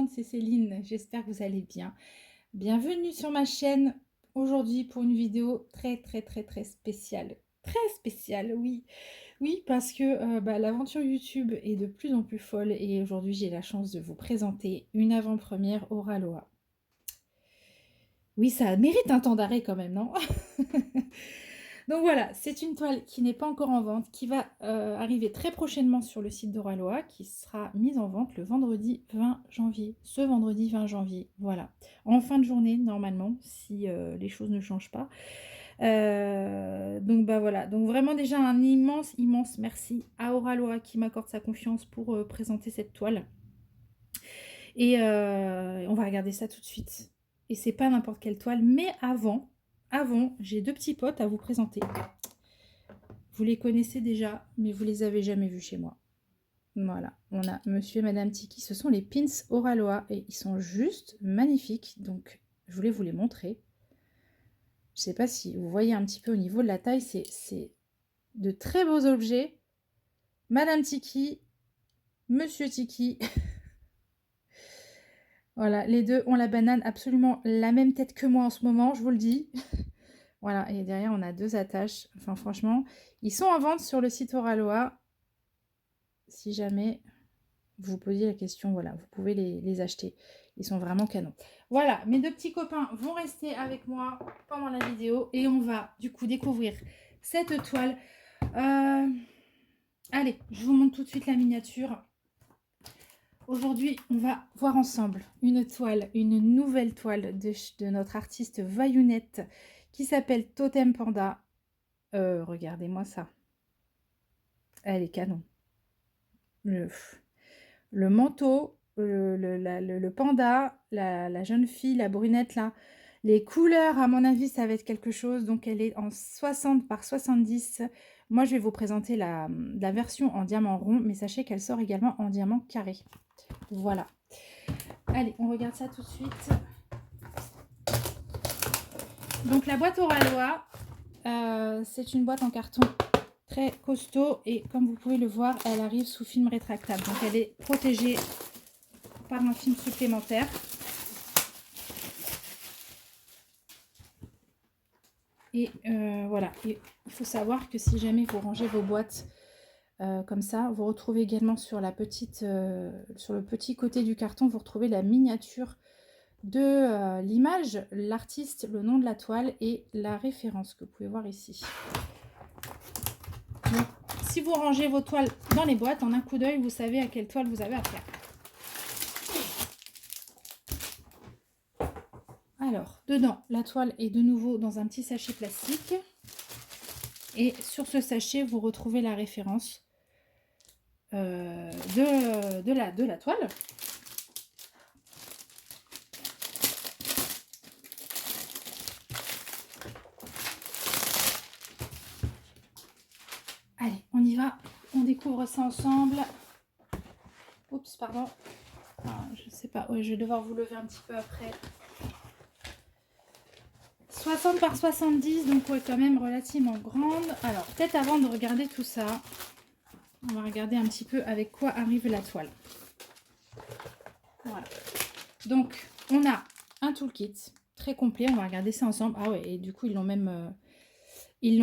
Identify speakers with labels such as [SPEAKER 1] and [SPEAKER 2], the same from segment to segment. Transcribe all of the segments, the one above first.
[SPEAKER 1] monde, c'est Céline, j'espère que vous allez bien. Bienvenue sur ma chaîne aujourd'hui pour une vidéo très spéciale. Très spéciale, oui. Oui, parce que l'aventure YouTube est de plus en plus folle et aujourd'hui j'ai la chance de vous présenter une avant-première Oraloa. Oui, ça mérite un temps d'arrêt quand même, non? Donc voilà, c'est une toile qui n'est pas encore en vente, qui va arriver très prochainement sur le site d'Oraloa, qui sera mise en vente le vendredi 20 janvier. Ce vendredi 20 janvier, voilà. En fin de journée, normalement, si les choses ne changent pas. Donc voilà, donc vraiment déjà un immense merci à Oraloa qui m'accorde sa confiance pour présenter cette toile. Et on va regarder ça tout de suite. Et c'est pas n'importe quelle toile, mais avant, j'ai deux petits potes à vous présenter. Vous les connaissez déjà, mais vous les avez jamais vus chez moi. Voilà, on a Monsieur et Madame Tiki. Ce sont les pins Oraloa et ils sont juste magnifiques. Donc, je voulais vous les montrer. Je sais pas si vous voyez un petit peu au niveau de la taille, c'est de très beaux objets. Madame Tiki, Monsieur Tiki. Voilà, les deux ont la banane, absolument la même tête que moi en ce moment, je vous le dis. Voilà, et derrière, on a deux attaches. Enfin, franchement, ils sont en vente sur le site Oraloa. Si jamais vous vous posiez la question, voilà, vous pouvez les acheter. Ils sont vraiment canons. Voilà, mes deux petits copains vont rester avec moi pendant la vidéo et on va du coup découvrir cette toile. Allez, je vous montre tout de suite la miniature. Aujourd'hui, on va voir ensemble une toile, une nouvelle toile de notre artiste Vayounette qui s'appelle Totem Panda. Regardez-moi ça. Elle est canon. Le manteau, le panda, la jeune fille, la brunette là. Les couleurs, à mon avis, ça va être quelque chose. Donc, elle est en 60 par 70. Moi, je vais vous présenter la version en diamant rond, mais sachez qu'elle sort également en diamant carré. Voilà. Allez, on regarde ça tout de suite. Donc, la boîte Oraloa, c'est une boîte en carton très costaud et comme vous pouvez le voir, elle arrive sous film rétractable. Donc, elle est protégée par un film supplémentaire. Et voilà, et il faut savoir que si jamais vous rangez vos boîtes comme ça, vous retrouvez également sur la petite, sur le petit côté du carton, vous retrouvez la miniature de l'image, l'artiste, le nom de la toile et la référence que vous pouvez voir ici. Donc, si vous rangez vos toiles dans les boîtes, en un coup d'œil, vous savez à quelle toile vous avez affaire. Alors, dedans, la toile est de nouveau dans un petit sachet plastique. Et sur ce sachet, vous retrouvez la référence de la toile. Allez, on y va. On découvre ça ensemble. Oups, pardon. Ah, je sais pas. Ouais, je vais devoir vous lever un petit peu après. 60 par 70, donc ouais, quand même relativement grande. Alors, peut-être avant de regarder tout ça, on va regarder un petit peu avec quoi arrive la toile. Voilà. Donc, on a un toolkit très complet. On va regarder ça ensemble. Ah ouais, et du coup, ils l'ont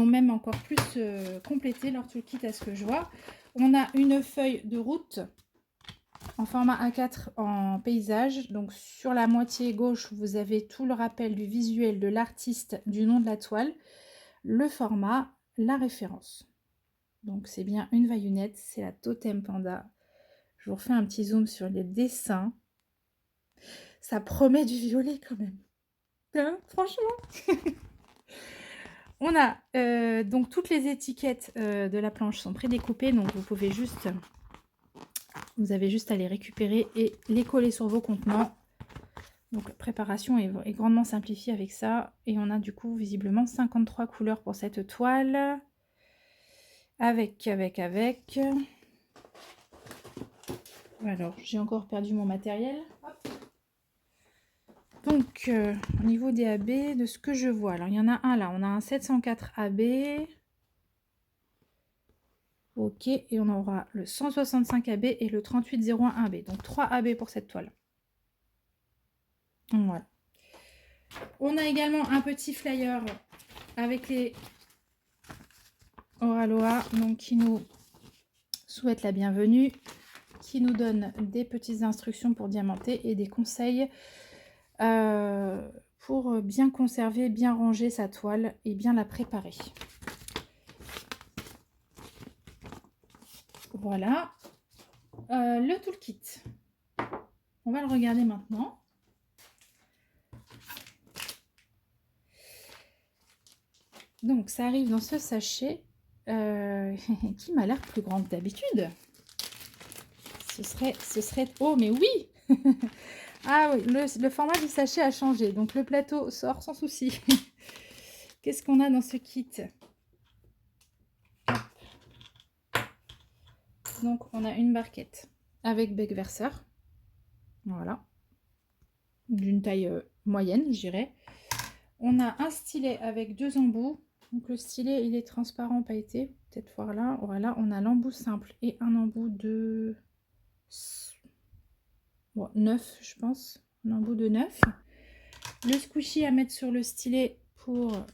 [SPEAKER 1] même encore plus complété, leur toolkit, à ce que je vois. On a une feuille de route en format A4 en paysage. Donc, sur la moitié gauche, vous avez tout le rappel du visuel de l'artiste, du nom de la toile, le format, la référence. Donc, c'est bien une Vayounette, c'est la Totem Panda. Je vous refais un petit zoom sur les dessins. Ça promet du violet quand même. Hein, franchement. On a donc toutes les étiquettes de la planche sont prédécoupées, donc vous avez juste à les récupérer et les coller sur vos contenants. Donc la préparation est grandement simplifiée avec ça. Et on a du coup visiblement 53 couleurs pour cette toile. Avec. Alors, j'ai encore perdu mon matériel. Hop. Donc, au niveau des AB, de ce que je vois, alors il y en a un là, on a un 704 AB. Ok, et on aura le 165 AB et le 3801 AB. Donc 3 AB pour cette toile. Voilà. On a également un petit flyer avec les Oraloa, donc qui nous souhaite la bienvenue, qui nous donne des petites instructions pour diamanter et des conseils pour bien conserver, bien ranger sa toile et bien la préparer. Voilà. Le toolkit. On va le regarder maintenant. Donc, ça arrive dans ce sachet qui m'a l'air plus grand que d'habitude. Ce serait... Oh, mais oui. Ah oui, le format du sachet a changé. Donc, le plateau sort sans souci. Qu'est-ce qu'on a dans ce kit? Donc, on a une barquette avec bec verseur. Voilà. D'une taille moyenne, je dirais. On a un stylet avec 2 embouts. Donc, le stylet, il est transparent pailleté. Peut-être voir là. Voilà, on a l'embout simple et un embout de 9, je pense. Un embout de 9. Le squishy à mettre sur le stylet pour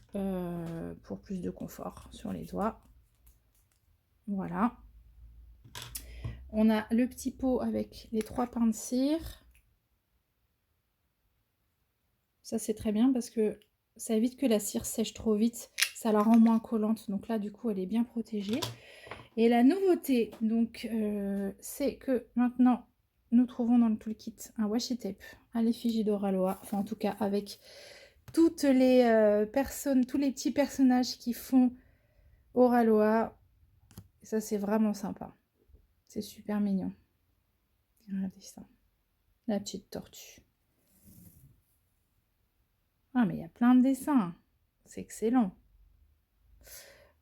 [SPEAKER 1] plus de confort sur les doigts. Voilà. On a le petit pot avec les 3 pains de cire. Ça, c'est très bien parce que ça évite que la cire sèche trop vite. Ça la rend moins collante. Donc là, du coup, elle est bien protégée. Et la nouveauté, donc, c'est que maintenant, nous trouvons dans le toolkit un washi tape à l'effigie d'Oraloa. Enfin, en tout cas, avec toutes les personnes, tous les petits personnages qui font Oraloa. Et ça, c'est vraiment sympa. C'est super mignon. Regardez ça. La petite tortue. Ah, mais il y a plein de dessins. C'est excellent.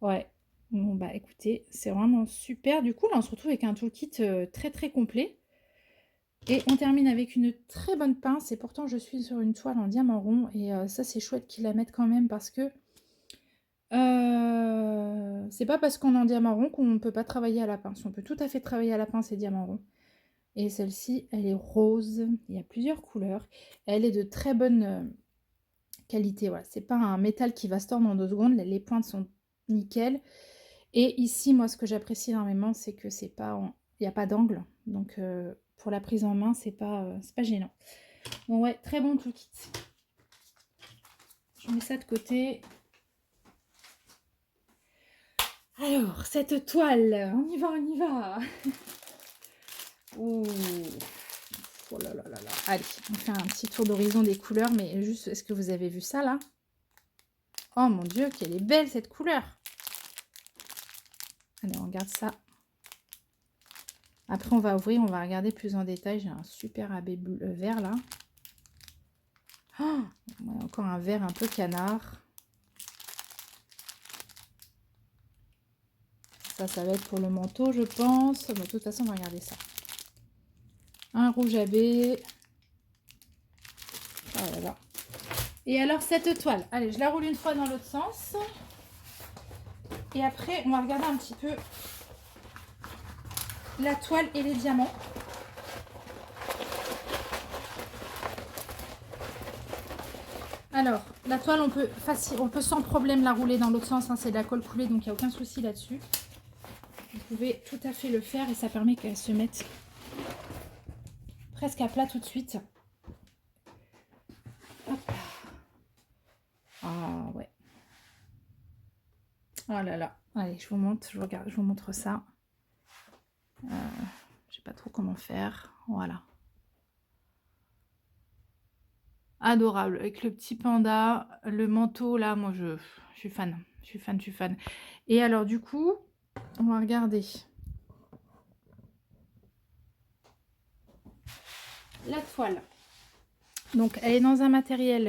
[SPEAKER 1] Ouais. Bon, bah écoutez, c'est vraiment super. Du coup, là, on se retrouve avec un toolkit très, très complet. Et on termine avec une très bonne pince. Et pourtant, je suis sur une toile en diamant rond. Et ça, c'est chouette qu'ils la mettent quand même parce que c'est pas parce qu'on est en diamant rond qu'on ne peut pas travailler à la pince. On peut tout à fait travailler à la pince et diamant rond. Et celle-ci, elle est rose. Il y a plusieurs couleurs. Elle est de très bonne qualité. Voilà. C'est pas un métal qui va se tordre en 2 secondes. Les pointes sont nickel. Et ici, moi, ce que j'apprécie énormément, c'est que c'est pas, il n'y a pas d'angle. Donc, pour la prise en main, c'est pas gênant. Bon, ouais, très bon toolkit. Je mets ça de côté. Alors, cette toile, on y va, on y va. Ouh. Oh là là là là. Allez, on fait un petit tour d'horizon des couleurs, mais juste, est-ce que vous avez vu ça là? Oh mon Dieu, qu'elle est belle cette couleur. Allez, on regarde ça. Après, on va ouvrir, on va regarder plus en détail. J'ai un super abbé vert là. Oh, encore un vert un peu canard. Ça va être pour le manteau, je pense. Bon, de toute façon, on va regarder ça. Un rouge abbé. Oh là là. Et alors, cette toile. Allez, je la roule une fois dans l'autre sens. Et après, on va regarder un petit peu la toile et les diamants. Alors, la toile, on peut sans problème la rouler dans l'autre sens. Hein, c'est de la colle coulée, donc il n'y a aucun souci là-dessus. Vous pouvez tout à fait le faire et ça permet qu'elle se mette presque à plat tout de suite. Hop là. Ah ouais. Oh là là. Allez, je vous montre, je vous montre ça. Je sais pas trop comment faire. Voilà. Adorable. Avec le petit panda, le manteau là, moi je suis fan. Je suis fan, je suis fan. Et alors du coup, on va regarder. La toile. Donc elle est dans un matériel,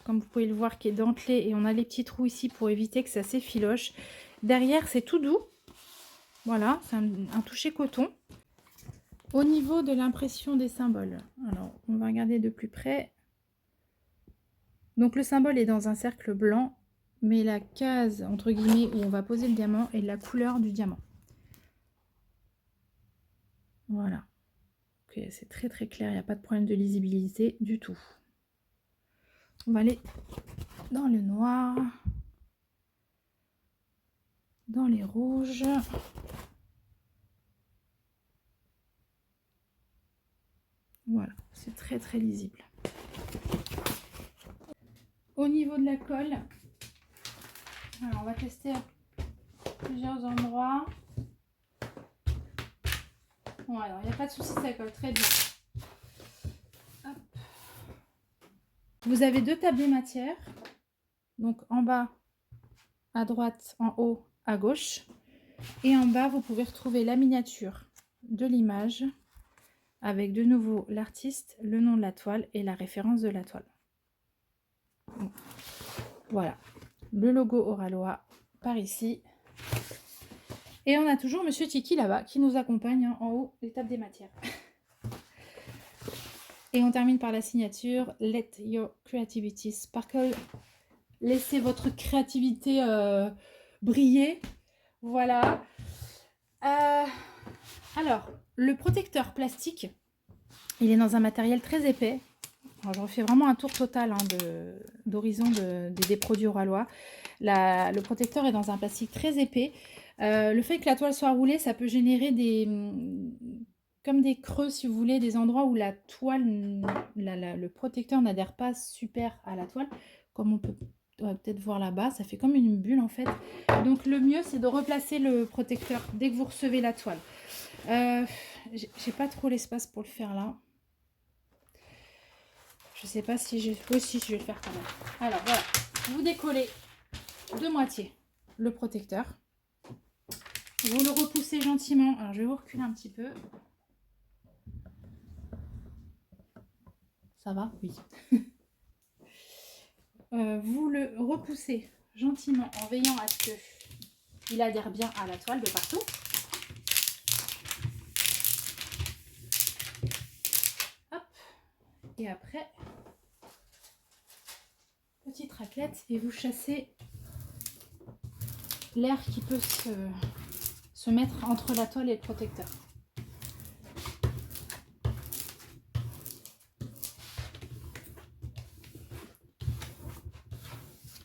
[SPEAKER 1] comme vous pouvez le voir, qui est dentelé. Et on a les petits trous ici pour éviter que ça s'effiloche. Derrière, c'est tout doux. Voilà, c'est un toucher coton. Au niveau de l'impression des symboles, alors on va regarder de plus près. Donc le symbole est dans un cercle blanc, mais la case, entre guillemets, où on va poser le diamant est la couleur du diamant. Voilà. Ok, c'est très très clair, il n'y a pas de problème de lisibilité du tout. On va aller dans le noir, dans les rouges. Voilà, c'est très très lisible. Au niveau de la colle, alors on va tester à plusieurs endroits. Voilà, il n'y a pas de souci, ça colle très bien. Hop. Vous avez deux tables des matières, donc en bas à droite, en haut à gauche, et en bas vous pouvez retrouver la miniature de l'image avec de nouveau l'artiste, le nom de la toile et la référence de la toile. Voilà, le logo Oralois par ici. Et on a toujours Monsieur Tiki là-bas qui nous accompagne hein, en haut des tables des matières. Et on termine par la signature Let your creativity sparkle. Laissez votre créativité briller. Voilà. Alors, le protecteur plastique, il est dans un matériel très épais. Alors, je refais vraiment un tour total hein, d'horizon des produits Oralois. Le protecteur est dans un plastique très épais. Le fait que la toile soit roulée, ça peut générer comme des creux, si vous voulez, des endroits où la toile, le protecteur n'adhère pas super à la toile, comme on peut peut-être voir là-bas. Ça fait comme une bulle en fait. Donc le mieux, c'est de replacer le protecteur dès que vous recevez la toile. J'ai pas trop l'espace pour le faire là. Je sais pas si je... Oui, si, je vais le faire quand même. Alors voilà, vous décollez de moitié le protecteur. Vous le repoussez gentiment. Alors je vais vous reculer un petit peu. Ça va? Oui. Vous le repoussez gentiment en veillant à ce qu'il adhère bien à la toile de partout. Hop. Et après, petite raclette et vous chassez l'air qui peut se mettre entre la toile et le protecteur.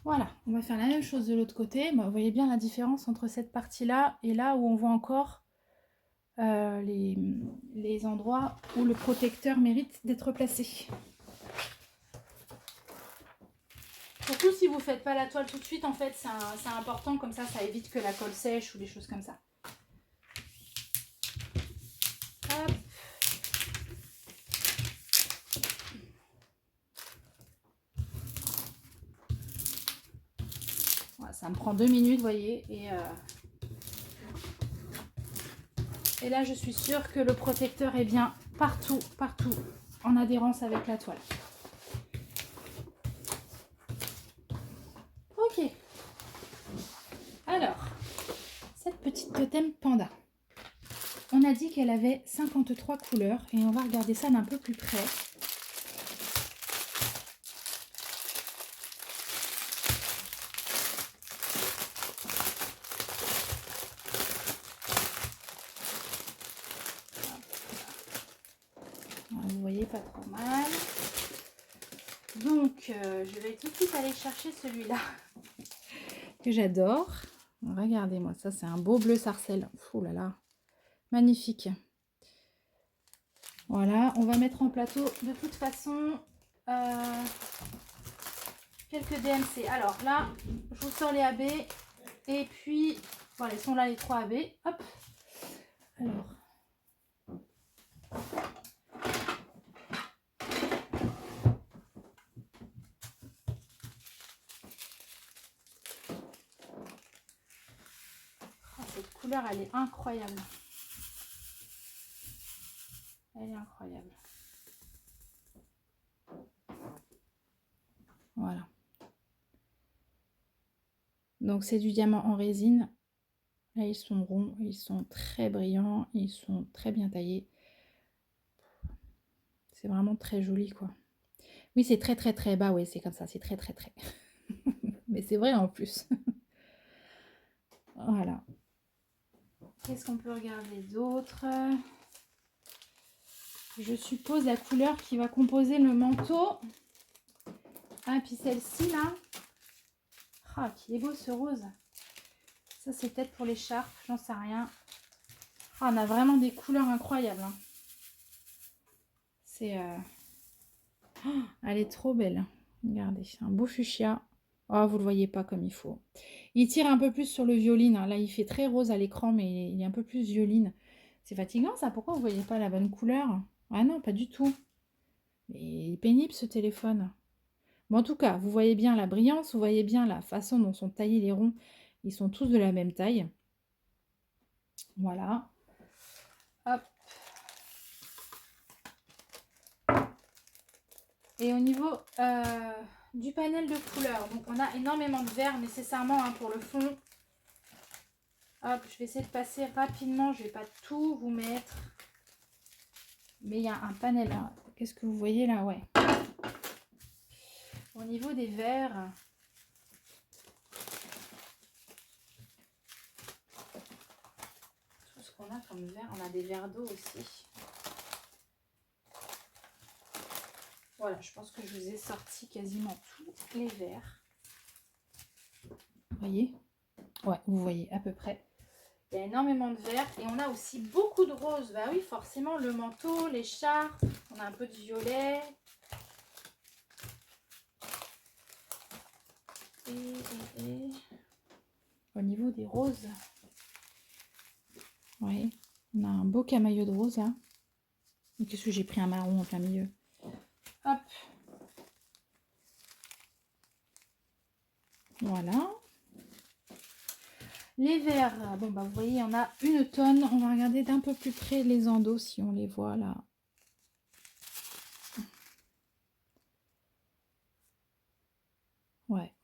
[SPEAKER 1] Voilà, on va faire la même chose de l'autre côté. Vous voyez bien la différence entre cette partie-là et là où on voit encore les endroits où le protecteur mérite d'être placé. Surtout si vous ne faites pas la toile tout de suite, en fait, c'est important, comme ça évite que la colle sèche ou des choses comme ça. Hop. Voilà, ça me prend 2 minutes, vous voyez, et là, je suis sûre que le protecteur est bien partout en adhérence avec la toile. Ok. Alors, cette petite totem panda. On a dit qu'elle avait 53 couleurs et on va regarder ça d'un peu plus près. Vous voyez, pas trop mal. Donc, je vais tout de suite aller chercher celui-là que j'adore. Regardez-moi, ça c'est un beau bleu sarcelle. Oh là là, magnifique. Voilà, on va mettre en plateau de toute façon quelques DMC. Alors là, je vous sors les AB et puis voilà, ils sont là les 3 AB. Hop. Alors. Oh, cette couleur, elle est incroyable. Elle est incroyable. Voilà. Donc c'est du diamant en résine. Là ils sont ronds, ils sont très brillants, ils sont très bien taillés. C'est vraiment très joli quoi. Oui c'est très très très bas, oui c'est comme ça, c'est très très très. Mais c'est vrai en plus. Voilà. Qu'est-ce qu'on peut regarder d'autre? je suppose, la couleur qui va composer le manteau. Ah, puis celle-ci, là. Ah, qui est beau ce rose. Ça, c'est peut-être pour l'écharpe, j'en sais rien. Ah, on a vraiment des couleurs incroyables. Hein. C'est... Oh, elle est trop belle. Regardez, c'est un beau fuchsia. Oh, vous le voyez pas comme il faut. Il tire un peu plus sur le violine. Hein. Là, il fait très rose à l'écran, mais il est un peu plus violine. C'est fatigant, ça. Pourquoi vous voyez pas la bonne couleur? Ah non, pas du tout. Mais il est pénible, ce téléphone. Bon, en tout cas, vous voyez bien la brillance, vous voyez bien la façon dont sont taillés les ronds. Ils sont tous de la même taille. Voilà. Hop. Et au niveau du panel de couleurs, donc on a énormément de vert nécessairement hein, pour le fond. Hop, je vais essayer de passer rapidement, je ne vais pas tout vous mettre. Mais il y a un panel. Hein. Qu'est-ce que vous voyez là? Ouais. Au niveau des verts, tout ce qu'on a comme vert, on a des verres d'eau aussi. Voilà, je pense que je vous ai sorti quasiment tous les verres. Vous voyez? Ouais, vous voyez à peu près. Il y a énormément de verts et on a aussi beaucoup de roses. Bah oui, forcément, le manteau, l'écharpe, on a un peu de violet. Et au niveau des roses, ouais, on a un beau camailleux de rose là. Qu'est-ce que j'ai pris un marron en plein milieu? Hop. Voilà. Les verts, bon bah vous voyez, on a une tonne. On va regarder d'un peu plus près les endos si on les voit là. Ouais.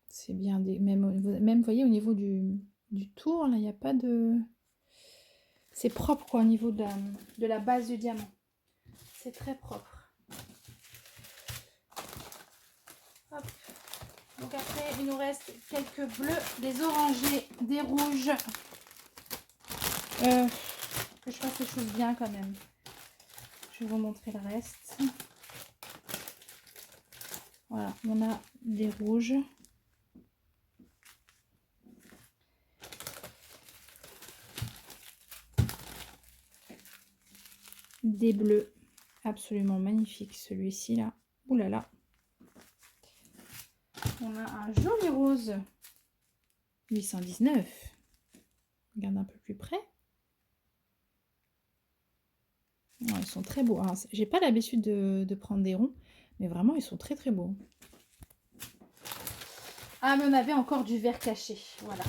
[SPEAKER 1] C'est bien des. Même vous voyez au niveau du tour, là, il n'y a pas de. C'est propre quoi au niveau de la base du diamant. C'est très propre. Hop. Donc après, il nous reste quelques bleus, des orangés, des rouges. Que je fasse les choses bien quand même. Je vais vous montrer le reste. Voilà, on a des rouges. Des bleus. Absolument magnifique celui-ci là. Ouh là là. On a un joli rose. 819. Regarde un peu plus près. Oh, ils sont très beaux. J'ai pas l'habitude de prendre des ronds, mais vraiment ils sont très très beaux. Ah, mais on avait encore du vert caché. Voilà.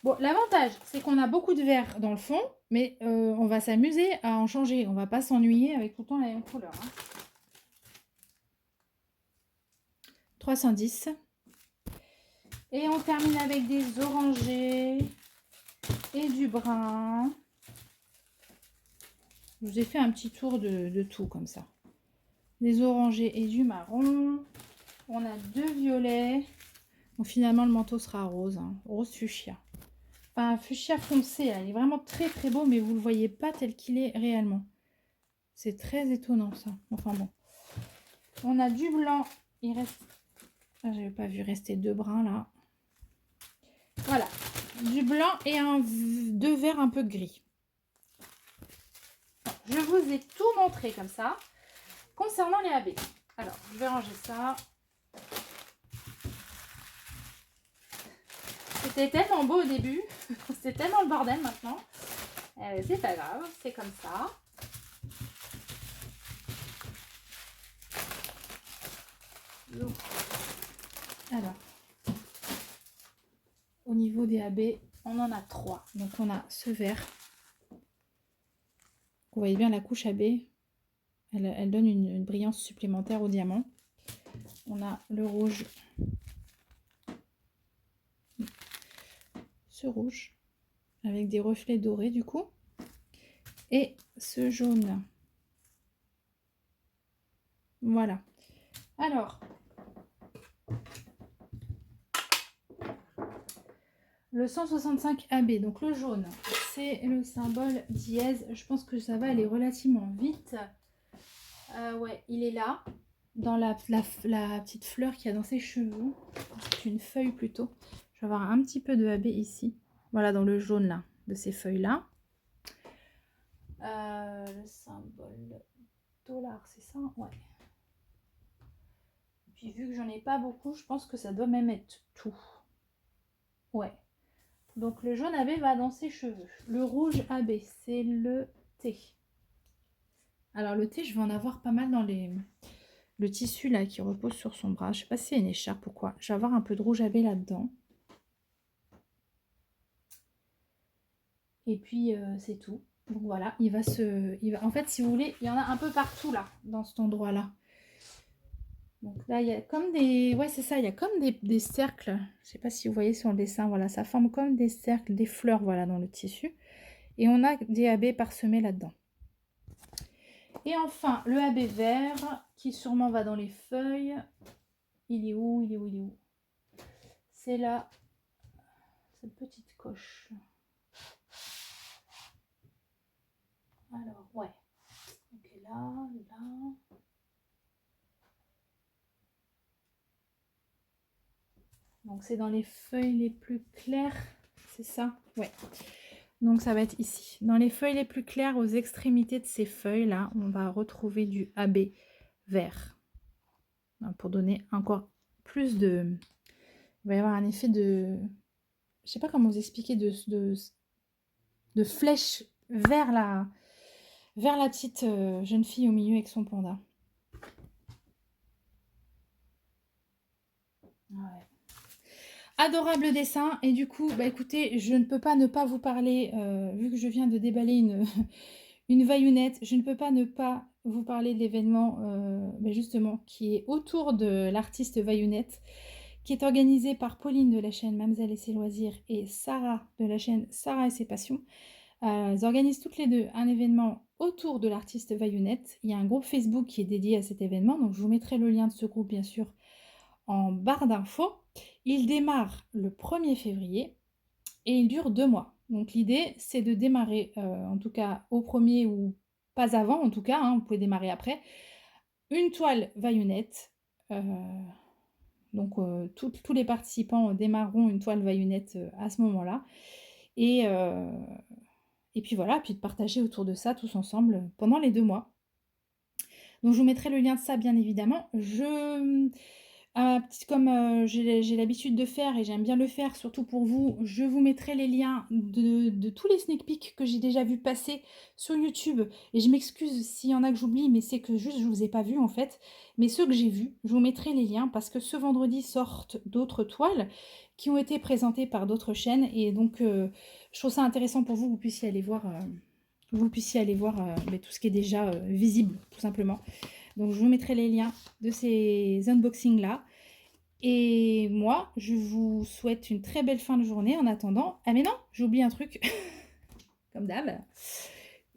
[SPEAKER 1] Bon, l'avantage, c'est qu'on a beaucoup de vert dans le fond, mais on va s'amuser à en changer. On va pas s'ennuyer avec tout le temps la même couleur. Hein. 310. Et on termine avec des orangés et du brun. Je vous ai fait un petit tour de tout comme ça. Des orangés et du marron. On a deux violets. Donc finalement, le manteau sera rose. Hein. Rose fuchsia. Enfin, fuchsia foncé. Il est vraiment très très beau, mais vous ne le voyez pas tel qu'il est réellement. C'est très étonnant ça. Enfin bon. On a du blanc. Il reste... Ah, j'avais pas vu rester deux bruns là. Voilà. Du blanc et deux verts un peu gris. Je vous ai tout montré comme ça. Concernant les AB. Alors, je vais ranger ça. C'était tellement beau au début. C'est tellement le bordel maintenant. C'est pas grave. C'est comme ça. Donc, alors, au niveau des AB, on en a 3. Donc, on a ce vert. Vous voyez bien la couche AB. Elle donne une brillance supplémentaire au diamant. On a le rouge. Ce rouge. Avec des reflets dorés du coup. Et ce jaune. Voilà. Alors, le 165 AB, donc le jaune, c'est le symbole dièse. Je pense que ça va aller relativement vite. Ouais, il est là, dans la petite fleur qu'il y a dans ses cheveux. C'est une feuille plutôt. Je vais avoir un petit peu de AB ici. Voilà, dans le jaune là, de ces feuilles-là. Le symbole dollar, c'est ça? Ouais. Et puis vu que j'en ai pas beaucoup, je pense que ça doit même être tout. Ouais. Donc le jaune AB va dans ses cheveux. Le rouge AB, c'est le thé. Alors le thé, je vais en avoir pas mal dans le tissu là qui repose sur son bras. Je sais pas si c'est une écharpe ou quoi. Je vais avoir un peu de rouge AB là-dedans. Et puis c'est tout. Donc voilà, en fait, si vous voulez, il y en a un peu partout là, dans cet endroit-là. Donc là, il y a comme des... Ouais, c'est ça, il y a comme des cercles. Je sais pas si vous voyez sur le dessin. Voilà, ça forme comme des cercles, des fleurs, voilà, dans le tissu. Et on a des AB parsemés là-dedans. Et enfin, le AB vert, qui sûrement va dans les feuilles. Il est où? Il est où? Il est où? C'est là, cette petite coche. Alors, ouais. Ok, là, là. Donc, c'est dans les feuilles les plus claires. C'est ça? Ouais. Donc, ça va être ici. Dans les feuilles les plus claires, aux extrémités de ces feuilles-là, on va retrouver du AB vert. Pour donner encore plus de... Il va y avoir un effet de... Je sais pas comment vous expliquer, de flèche vers la petite jeune fille au milieu avec son panda. Ouais. Adorable dessin. Et du coup, bah écoutez, je ne peux pas ne pas vous parler, vu que je viens de déballer une vaillunette, je ne peux pas ne pas vous parler de l'événement justement qui est autour de l'artiste vaillunette, qui est organisé par Pauline de la chaîne Mamzelle et ses loisirs et Sarah de la chaîne Sarah et ses passions. Elles organisent toutes les deux un événement autour de l'artiste vaillunette. Il y a un groupe Facebook qui est dédié à cet événement, donc je vous mettrai le lien de ce groupe bien sûr en barre d'infos. Il démarre le 1er février et il dure 2 mois. Donc l'idée c'est de démarrer, en tout cas au 1er ou pas avant en tout cas, hein, vous pouvez démarrer après, une toile vaillunette. Donc tous les participants démarreront une toile vaillunette à ce moment-là. Et puis voilà, puis de partager autour de ça tous ensemble pendant les 2 mois. Donc je vous mettrai le lien de ça bien évidemment. Comme j'ai l'habitude de faire et j'aime bien le faire, surtout pour vous, je vous mettrai les liens de tous les sneak peeks que j'ai déjà vu passer sur YouTube. Et je m'excuse s'il y en a que j'oublie, mais c'est que juste je ne vous ai pas vu en fait. Mais ceux que j'ai vus, je vous mettrai les liens parce que ce vendredi sortent d'autres toiles qui ont été présentées par d'autres chaînes. Et donc je trouve ça intéressant pour vous que vous puissiez aller voir, tout ce qui est déjà visible, tout simplement. Donc je vous mettrai les liens de ces unboxings-là. Et moi, je vous souhaite une très belle fin de journée en attendant. Ah mais non, j'ai oublié un truc, comme d'hab.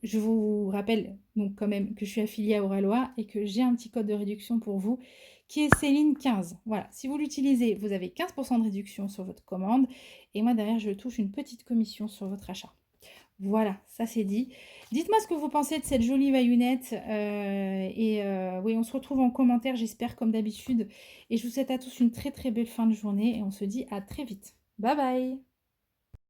[SPEAKER 1] Je vous rappelle donc quand même que je suis affiliée à Oralois et que j'ai un petit code de réduction pour vous qui est Céline15. Voilà, si vous l'utilisez, vous avez 15% de réduction sur votre commande. Et moi derrière, je touche une petite commission sur votre achat. Voilà, ça c'est dit. Dites-moi ce que vous pensez de cette jolie vaillunette. Oui, on se retrouve en commentaire, j'espère, comme d'habitude. Et je vous souhaite à tous une très très belle fin de journée. Et on se dit à très vite. Bye bye!